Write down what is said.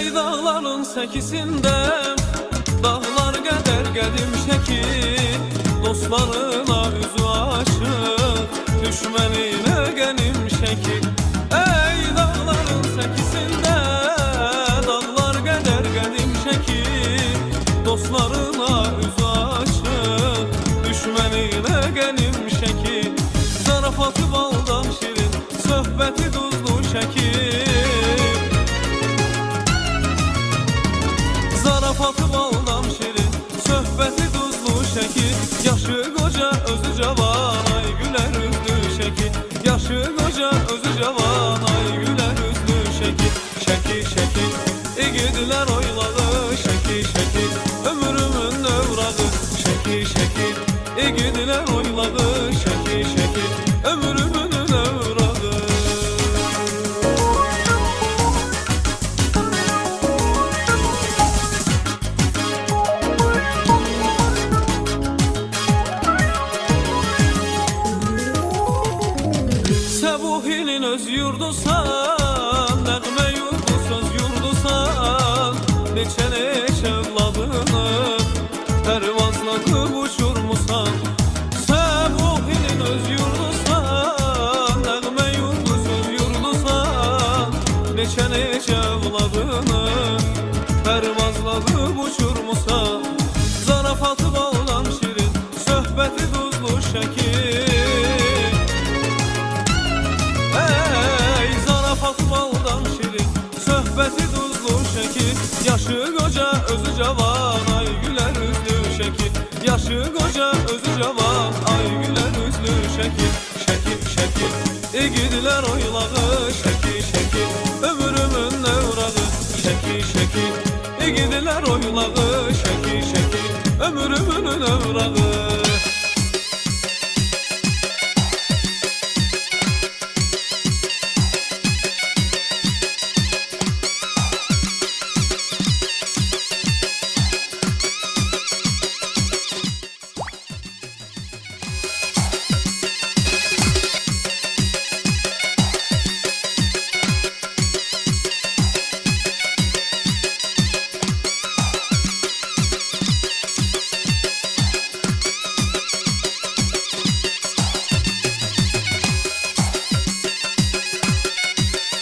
Ey dağların səkisində, dağlar qədər qədim şəkil, dostlarına üzü aşıq, düşməninə qənim şəkil. Ey dağların səkisində, dağlar qədər qədim şəkil, dostlarına üzü aşıq, düşməninə qənim şəkil. Zarafatı baldan şirin, söhbəti duzlu şəkil. Zarafatı baldan şirin, söhbəti duzlu şəkil. Yaşı qoca, özü cavan, ay gülər üzlü şəkil. Yaşı qoca, özü cavan, ay gülər üzlü şəkil. Şəkil, şəkil, igidlər oyladı, şəkil, şəkil, ömrümün növradı. Şəkil, şəkil, igidlər oyladı, şəkil, şəkil, ömrümün növradı. Səbuhinin öz yurdusan, nəğmə yurdu söz yurdusan, neçə övladını pərvazlanıb uçurmusan. Səbuhinin öz yurdusan, nəğmə yurdu söz yurdusan, neçə övladını pərvazlanıb uçurmusan. Zarafatı baldan şirin, söhbəti duzlu şəkil. Baldan şirin, söhbəti duzlu şəkil. Yaşı qoca, özü cavan, ay gülər üzlü şəkil. Yaşı qoca, özü cavan, ay gülər üzlü şəkil. Şəkil, şəkil, igidlər oylağı, şəkil, şəkil, ömrümün növrağı. Şəkil, şəkil, igidlər oylağı, şəkil, şəkil, ömrümün növrağı.